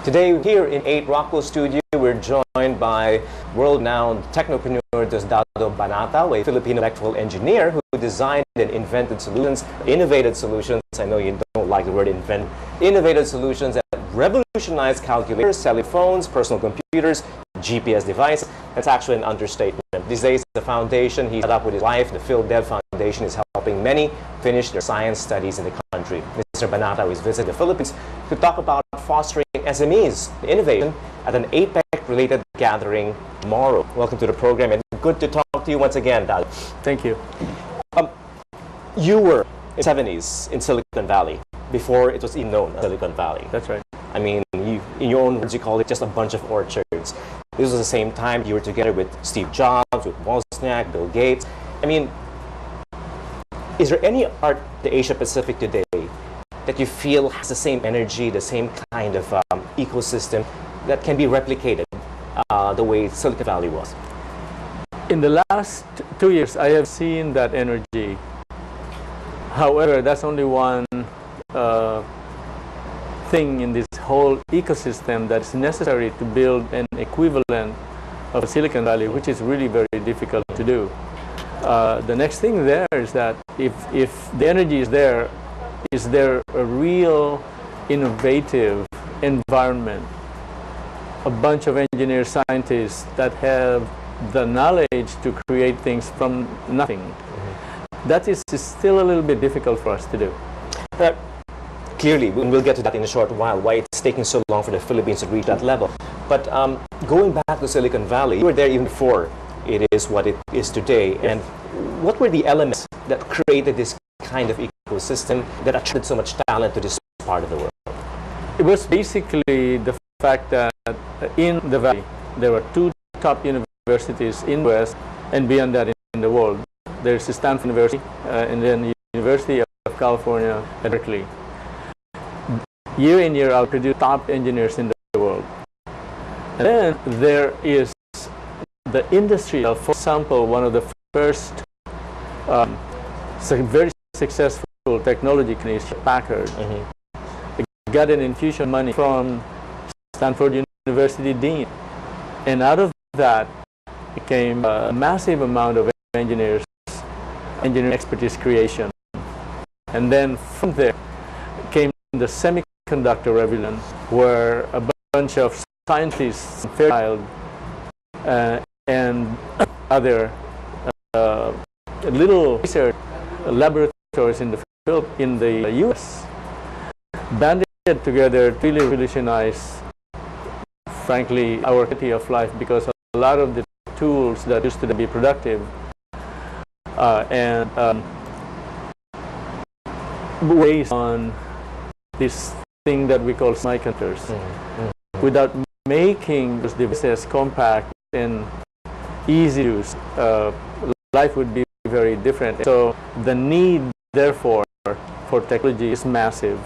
Today here in 8 Rockwell Studio, we're joined by world-renowned technopreneur Dado Banatao, a Filipino electrical engineer who designed and invented solutions, innovated solutions. I know you don't like the word invent. Innovated solutions that revolutionized calculators, cellular phones, personal computers, GPS devices. That's actually an understatement. These days, the foundation he set up with his wife, the Phil Dev Foundation, is helping many finish their science studies in the country. Mr. Banatao is visiting the Philippines to talk about fostering SMEs, innovation, at an APEC-related gathering tomorrow. Welcome to the program, and good to talk to you once again, Dado. Thank you. You were in the 70s in Silicon Valley, before it was even known as Silicon Valley. That's right. I mean, in your own words, you call it just a bunch of orchards. This was the same time you were together with Steve Jobs, with Wozniak, Bill Gates. I mean, is there any art in the Asia Pacific today that you feel has the same energy, the same kind of ecosystem that can be replicated the way Silicon Valley was? In the last 2 years, I have seen that energy. However, that's only one thing in this whole ecosystem that's necessary to build an equivalent of Silicon Valley, which is really very difficult to do. The next thing there is that if the energy is there a real innovative environment, a bunch of engineers, scientists that have the knowledge to create things from nothing. That is still a little bit difficult for us to do. Clearly, we'll get to that in a short while, why it's taking so long for the Philippines to reach that level. But going back to Silicon Valley, you were there even before it is what it is today. Yes. And what were the elements that created this kind of ecosystem that attracted so much talent to this part of the world? It was basically the fact that in the Valley, there were 2 top universities in the West and beyond that in the world. There's Stanford University and then the University of California at Berkeley. Year in, year out, produce top engineers in the world. And then there is the industry. For example, one of the first very successful technology companies, Packard, got an infusion money from Stanford University Dean. And out of that came a massive amount of engineering expertise creation. And then from there came the semiconductor revolution, where a bunch of scientists, Fairchild, and other little research laboratories in the U.S. banded together to really revolutionize, frankly, our quality of life, because a lot of the tools that used to be productive and based on this thing that we call semiconductors. Without making those devices compact and easy to use, life would be very different. So the need, therefore, for technology is massive,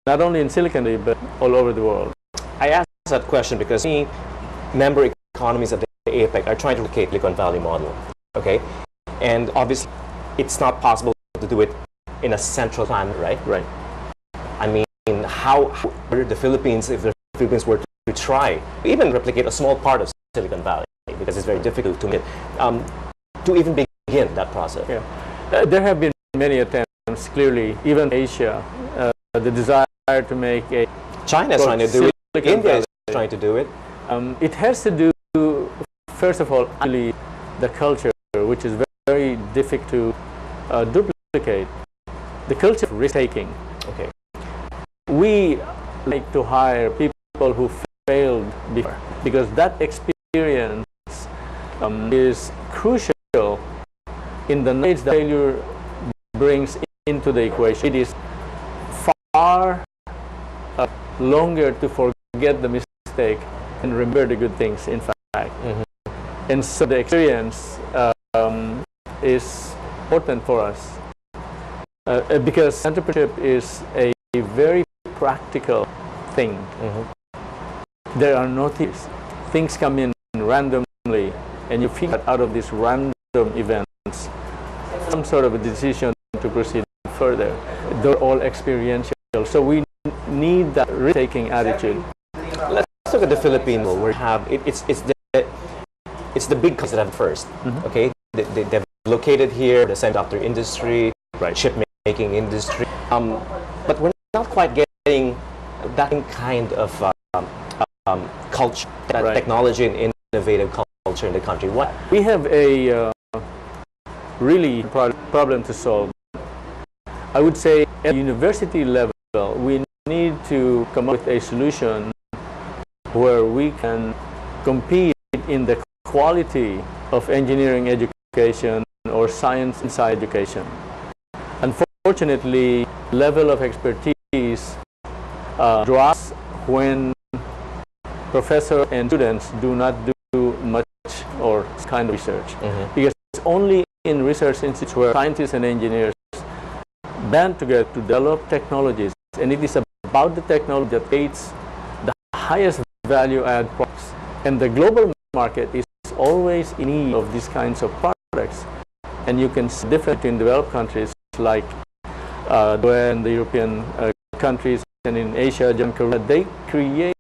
not only in Silicon Valley, but all over the world. I asked that question because many member economies of the APEC are trying to replicate Silicon Valley model, okay? And obviously, it's not possible to do it in a central plan, right? Right. I mean, how the Philippines, if the Philippines were to try, even replicate a small part of Silicon Valley, because it's very difficult to even begin that process. Yeah. There have been many attempts, clearly, even Asia, the desire to make a... China is trying to do it. India is trying to do it. It has to do, first of all, actually, the culture, which is very difficult to duplicate. The culture of risk-taking. Okay. We like to hire people who failed before, because that experience is crucial in the knowledge that failure brings into the equation. It is far longer to forget the mistake and remember the good things, in fact. And so the experience is important for us because entrepreneurship is a very practical thing. There are no things. Things come in randomly, and you figure out of these random events some sort of a decision to proceed further. They're all experiential. So we need that risk-taking attitude. look at the Philippines, where you have it's the big companies that have first. Okay, they've located here, the semiconductor industry, chip making industry, but we're not quite getting that kind of culture, that technology and innovative culture in the country. What we have a really problem to solve. I would say at the university level, we need to come up with a solution where we can compete in the quality of engineering education or science inside education. Unfortunately, level of expertise drops when professors and students do not do much or kind of research. Because it's only in research institutes where scientists and engineers band together to develop technologies, and it is about the technology that creates the highest value-add products. And the global market is always in need of these kinds of products. And you can see different in developed countries like the European countries, and in Asia, Japan, Korea, they create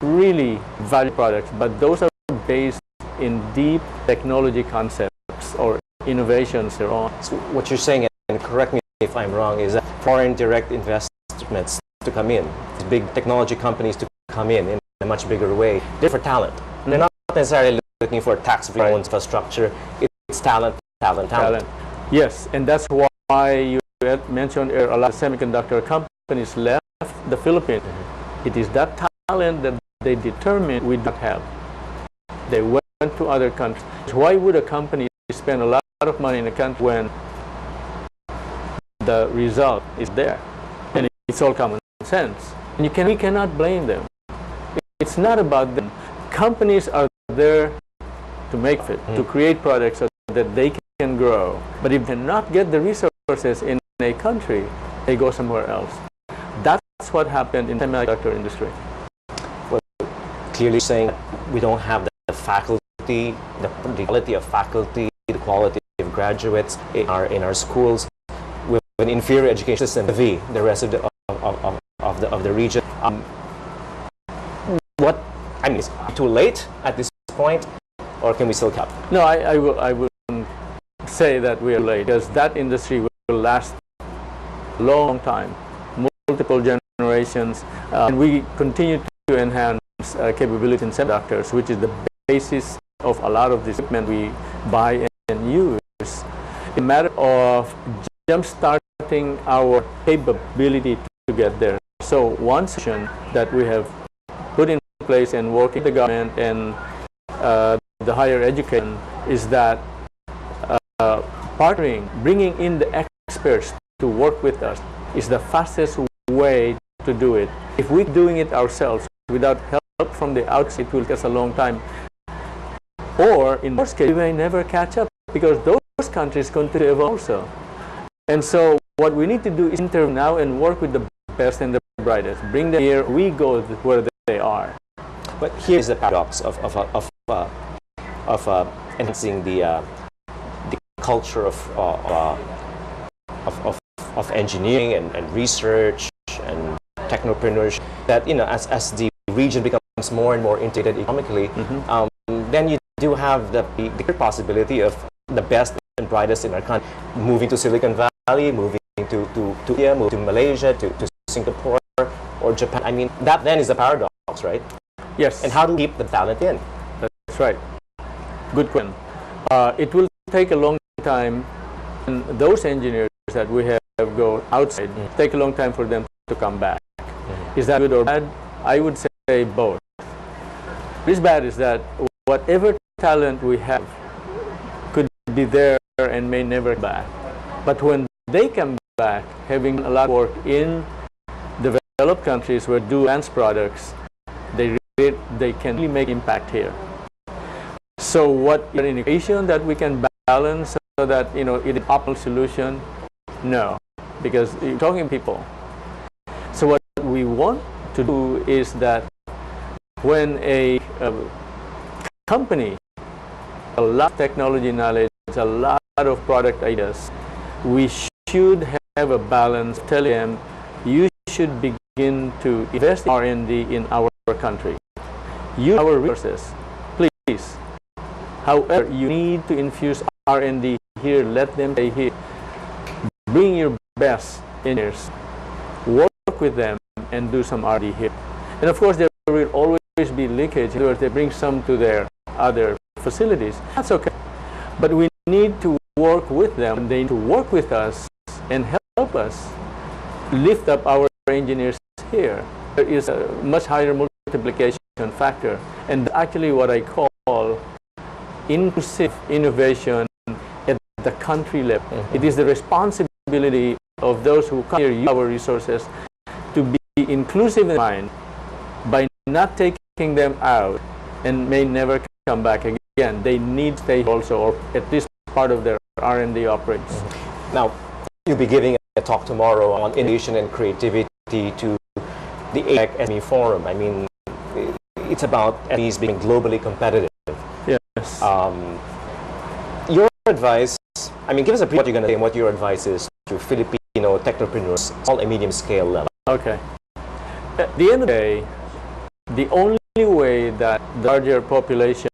really value products, but those are based in deep technology concepts or innovations their own. So what you're saying, and correct me if I'm wrong, is that foreign direct investments to come in, big technology companies to come in a much bigger way. They're for talent. They're not necessarily looking for tax-free infrastructure. It's talent. Yes, and that's why you had mentioned a lot of semiconductor companies left the Philippines. It is that talent that they determined we don't have. They went to other countries. Why would a company spend a lot of money in a country when the result is there? And it's all common sense. And we cannot blame them. It's not about them. Companies are there to make it, to create products so that they can grow. But if they cannot get the resources in a country, they go somewhere else. That's what happened in the semiconductor industry. Well, clearly saying we don't have the faculty, the quality of faculty, the quality of graduates in our schools. With an inferior education system, the rest of the region. Is it too late at this point, or can we still catch? No, I wouldn't say that we are late, because that industry will last a long time, multiple generations, and we continue to enhance capability in semiconductors, which is the basis of a lot of the equipment we buy and use. It's a matter of jump-starting our capability to get there. So one solution that we have put in place and working with the government and the higher education is that partnering, bringing in the experts to work with us is the fastest way to do it. If we're doing it ourselves without help from the outside, it will take us a long time. Or in most cases, we may never catch up because those countries continue to evolve also. And so what we need to do is enter now and work with the best and the brightest. Bring them here, we go where they are. But here's the paradox of enhancing the culture of engineering and research and technopreneurship. That as the region becomes more and more integrated economically, then you do have the possibility of the best and brightest in our country moving to Silicon Valley, moving to India, moving to Malaysia, to Singapore or Japan. I mean, that then is the paradox, right? Yes. And how do we keep the talent in? That's right. Good question. It will take a long time, and those engineers that we have go outside, take a long time for them to come back. Is that good or bad? I would say both. What is bad is that whatever talent we have could be there and may never come back. But when they come back, having a lot of work in developed countries where do advanced products, they can really make impact here. So what an innovation that we can balance so that it is an optimal solution? No, because you're talking people. So what we want to do is that when a company, a lot of technology knowledge, a lot of product ideas, we should have a balance telling them you should begin to invest in R&D in our country. use our resources, please. However, you need to infuse R&D here, let them stay here. Bring your best engineers, work with them, and do some R&D here. And of course, there will always be leakage. In other words, they bring some to their other facilities. That's okay. But we need to work with them. They need to work with us and help us lift up our engineers here. There is a much higher multiplication factor. And actually what I call inclusive innovation at the country level. Mm-hmm. It is the responsibility of those who come here use our resources to be inclusive in mind by not taking them out and may never come back again. They need to stay also, or at least part of their R&D operates. Mm-hmm. Now, you'll be giving a talk tomorrow on innovation and creativity to the APEC SME Forum. I mean, it's about SMEs being globally competitive. Yes. Your advice, I mean, give us a brief what you're going to say and what your advice is to Filipino technopreneurs, small and medium scale level. Okay. At the end of the day, the only way that the larger population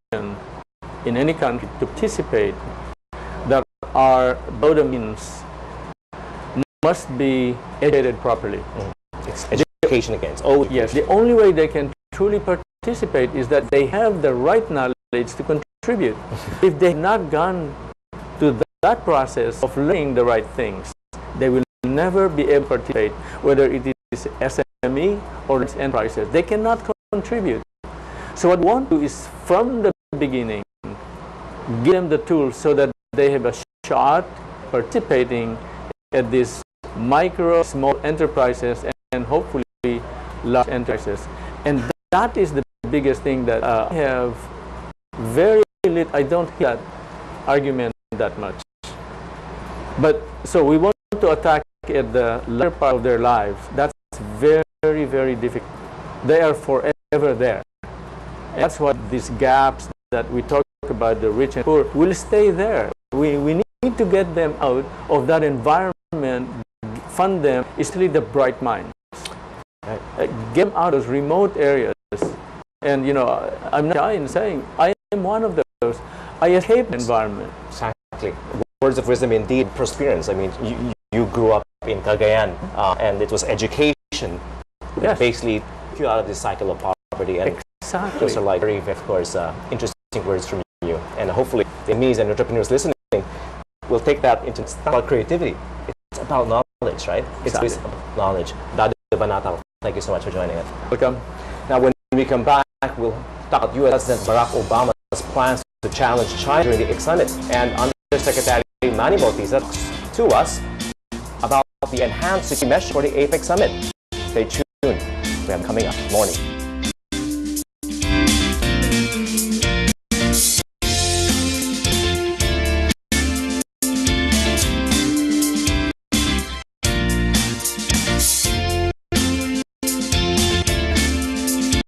in any country to participate that are below the means must be educated properly. It's education against. Oh, yes. The only way they can truly participate is that they have the right knowledge to contribute. If they've not gone to that process of learning the right things, they will never be able to participate, whether it is SME or it's enterprises. They cannot contribute. So what we want to do is, from the beginning, give them the tools so that they have a shot participating at these micro, small enterprises and hopefully large enterprises. And that is the biggest thing that I have very little, I don't hear that argument that much. But so we want to attack at the latter part of their lives. That's very, very difficult. They are forever there. And that's what these gaps that we talk about, the rich and poor, will stay there. We need to get them out of that environment, fund them, especially the bright minds. Get them out of those remote areas. And you know, I'm not shy in saying I am one of those. I escaped the environment. Exactly. Words of wisdom indeed, perseverance. I mean, you grew up in Cagayan, and it was education that basically took you out of this cycle of poverty. And exactly. Those are like very, of course, interesting words from you. And hopefully, the SMEs and entrepreneurs listening will take that into. It's not about creativity. It's about knowledge, right? Exactly. It's about knowledge. Dado, Banatao, thank you so much for joining us. Welcome. Now, when we come back, we'll talk about U.S. President Barack Obama's plans to challenge China during the APEC Summit, and Undersecretary Manny Bautista talks to us about the enhanced security measures for the APEC Summit. Stay tuned. We have coming up morning.